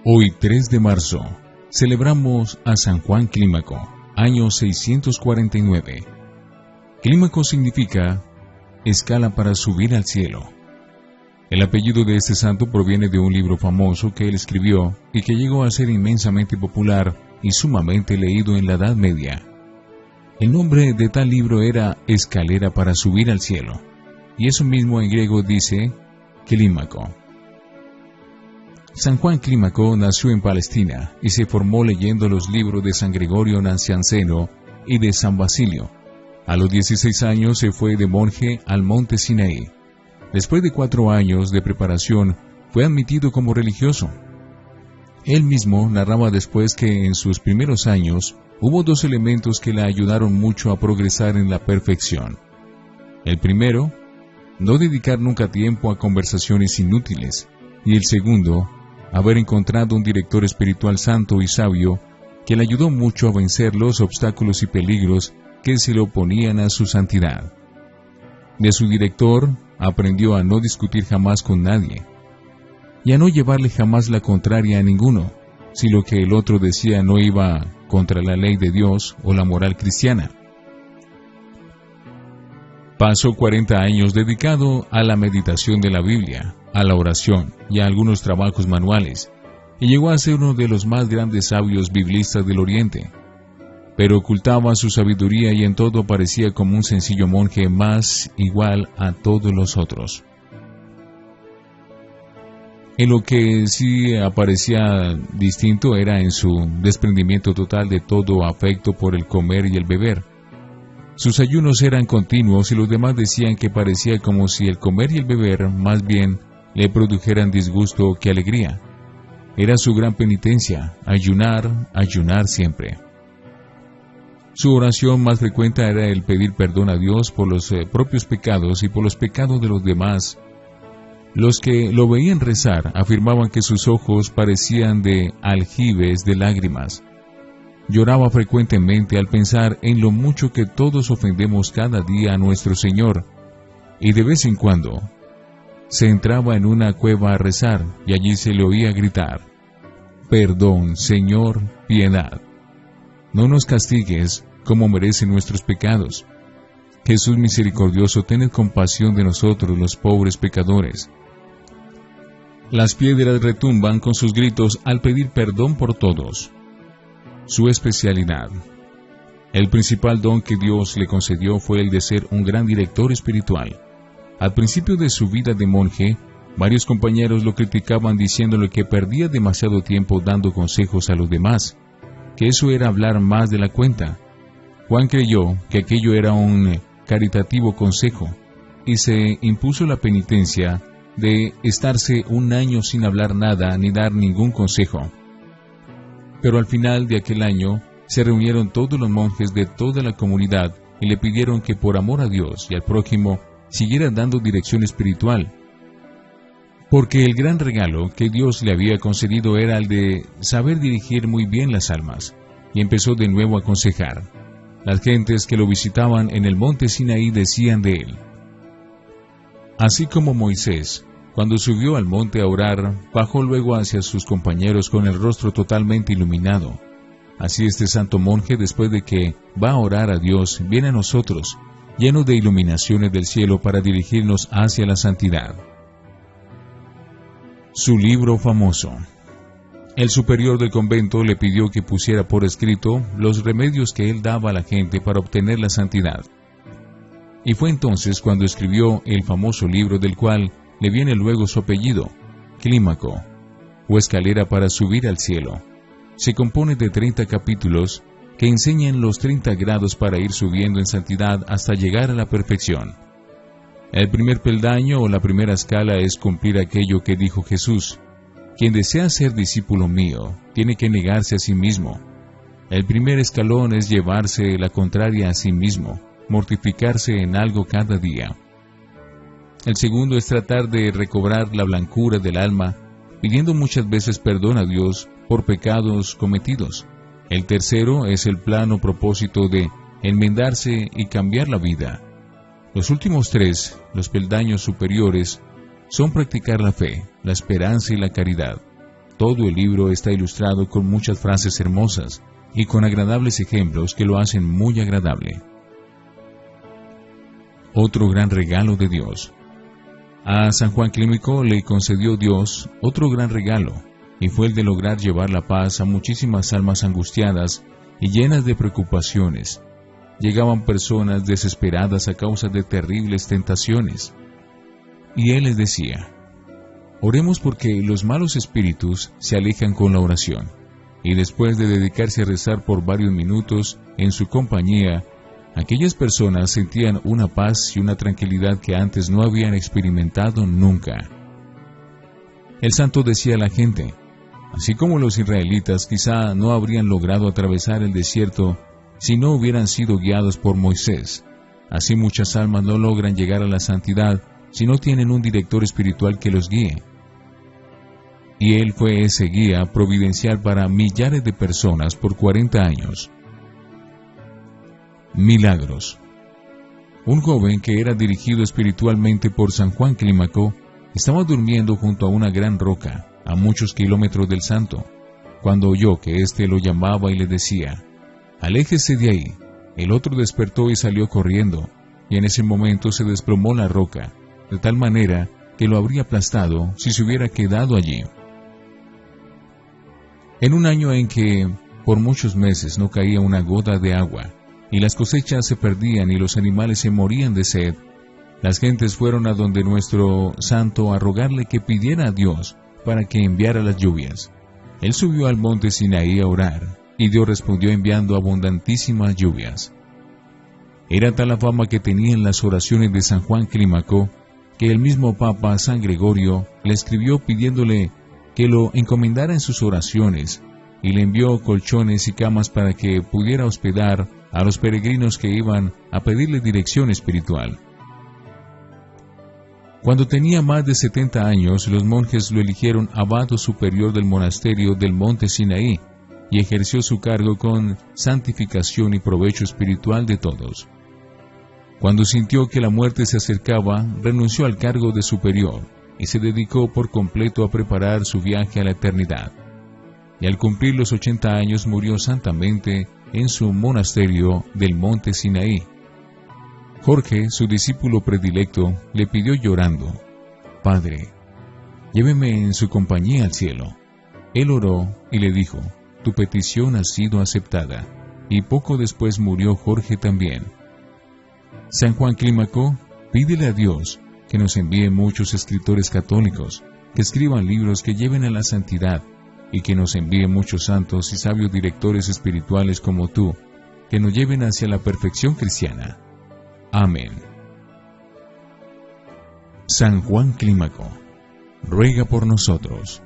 Hoy, 3 de marzo, celebramos a San Juan Clímaco, año 649. Clímaco significa escala para subir al cielo. El apellido de este santo proviene de un libro famoso que él escribió y que llegó a ser inmensamente popular y sumamente leído en la Edad Media. El nombre de tal libro era Escalera para subir al cielo, y eso mismo en griego dice Clímaco. San Juan Clímaco nació en Palestina y se formó leyendo los libros de San Gregorio Nacianceno y de San Basilio. A los 16 años se fue de monje al monte Sinaí. Después de 4 años de preparación, fue admitido como religioso. Él mismo narraba después que en sus primeros años hubo 2 elementos que le ayudaron mucho a progresar en la perfección. El primero, no dedicar nunca tiempo a conversaciones inútiles, y el segundo, haber encontrado un director espiritual santo y sabio que le ayudó mucho a vencer los obstáculos y peligros que se le oponían a su santidad. De su director aprendió a no discutir jamás con nadie y a no llevarle jamás la contraria a ninguno, si lo que el otro decía no iba contra la ley de Dios o la moral cristiana. Pasó 40 años dedicado a la meditación de la Biblia, a la oración y a algunos trabajos manuales, y llegó a ser uno de los más grandes sabios biblistas del Oriente. Pero ocultaba su sabiduría y en todo parecía como un sencillo monje más igual a todos los otros. En lo que sí aparecía distinto era en su desprendimiento total de todo afecto por el comer y el beber. Sus ayunos eran continuos y los demás decían que parecía como si el comer y el beber más bien le produjeran disgusto que alegría. Era su gran penitencia, ayunar, ayunar siempre. Su oración más frecuente era el pedir perdón a Dios por los propios pecados y por los pecados de los demás. Los que lo veían rezar afirmaban que sus ojos parecían de aljibes de lágrimas. Lloraba frecuentemente al pensar en lo mucho que todos ofendemos cada día a nuestro Señor, y de vez en cuando se entraba en una cueva a rezar y allí se le oía gritar: «Perdón, Señor, piedad. No nos castigues como merecen nuestros pecados. Jesús misericordioso, tened compasión de nosotros los pobres pecadores». Las piedras retumban con sus gritos al pedir perdón por todos. Su especialidad. El principal don que Dios le concedió fue el de ser un gran director espiritual. Al principio de su vida de monje, varios compañeros lo criticaban diciéndole que perdía demasiado tiempo dando consejos a los demás, que eso era hablar más de la cuenta. Juan creyó que aquello era un caritativo consejo y se impuso la penitencia de estarse 1 año sin hablar nada ni dar ningún consejo. Pero al final de aquel año se reunieron todos los monjes de toda la comunidad y le pidieron que por amor a Dios y al prójimo siguiera dando dirección espiritual, porque el gran regalo que Dios le había concedido era el de saber dirigir muy bien las almas, y empezó de nuevo a aconsejar. Las gentes que lo visitaban en el monte Sinaí decían de él: así como Moisés, cuando subió al monte a orar, bajó luego hacia sus compañeros con el rostro totalmente iluminado. Así este santo monje, después de que va a orar a Dios, viene a nosotros, lleno de iluminaciones del cielo para dirigirnos hacia la santidad. Su libro famoso. El superior del convento le pidió que pusiera por escrito los remedios que él daba a la gente para obtener la santidad. Y fue entonces cuando escribió el famoso libro del cual le viene luego su apellido, Clímaco, o Escalera para subir al cielo. Se compone de 30 capítulos que enseñan los 30 grados para ir subiendo en santidad hasta llegar a la perfección. El primer peldaño o la primera escala es cumplir aquello que dijo Jesús: quien desea ser discípulo mío, tiene que negarse a sí mismo. El primer escalón es llevarse la contraria a sí mismo, mortificarse en algo cada día. El segundo es tratar de recobrar la blancura del alma, pidiendo muchas veces perdón a Dios por pecados cometidos. El tercero es el plano propósito de enmendarse y cambiar la vida. Los últimos 3, los peldaños superiores, son practicar la fe, la esperanza y la caridad. Todo el libro está ilustrado con muchas frases hermosas y con agradables ejemplos que lo hacen muy agradable. Otro gran regalo de Dios. A San Juan Clímaco le concedió Dios otro gran regalo, y fue el de lograr llevar la paz a muchísimas almas angustiadas y llenas de preocupaciones. Llegaban personas desesperadas a causa de terribles tentaciones. Y él les decía: oremos porque los malos espíritus se alejan con la oración. Y después de dedicarse a rezar por varios minutos en su compañía, aquellas personas sentían una paz y una tranquilidad que antes no habían experimentado nunca. El santo decía a la gente: así como los israelitas quizá no habrían logrado atravesar el desierto si no hubieran sido guiados por Moisés, así muchas almas no logran llegar a la santidad si no tienen un director espiritual que los guíe. Y él fue ese guía providencial para millares de personas por 40 años. Milagros. Un joven que era dirigido espiritualmente por San Juan Clímaco estaba durmiendo junto a una gran roca, a muchos kilómetros del santo, cuando oyó que éste lo llamaba y le decía: aléjese de ahí. El otro despertó y salió corriendo, y en ese momento se desplomó la roca, de tal manera que lo habría aplastado si se hubiera quedado allí. En un año en que por muchos meses no caía una gota de agua, y las cosechas se perdían y los animales se morían de sed, las gentes fueron a donde nuestro santo a rogarle que pidiera a Dios para que enviara las lluvias. Él subió al monte Sinaí a orar, y Dios respondió enviando abundantísimas lluvias. Era tal la fama que tenían las oraciones de San Juan Clímaco, que el mismo Papa San Gregorio le escribió pidiéndole que lo encomendara en sus oraciones, y le envió colchones y camas para que pudiera hospedar a los peregrinos que iban a pedirle dirección espiritual. Cuando tenía más de 70 años, los monjes lo eligieron abad superior del monasterio del monte Sinaí, y ejerció su cargo con santificación y provecho espiritual de todos. Cuando sintió que la muerte se acercaba, renunció al cargo de superior, y se dedicó por completo a preparar su viaje a la eternidad. Y al cumplir los 80 años murió santamente en su monasterio del monte Sinaí. Jorge, su discípulo predilecto, le pidió llorando: Padre, lléveme en su compañía al cielo. Él oró y le dijo: tu petición ha sido aceptada. Y poco después murió Jorge también. San Juan Clímaco pídele a Dios que nos envíe muchos escritores católicos, que escriban libros que lleven a la santidad, y que nos envíe muchos santos y sabios directores espirituales como tú, que nos lleven hacia la perfección cristiana. Amén. San Juan Clímaco, ruega por nosotros.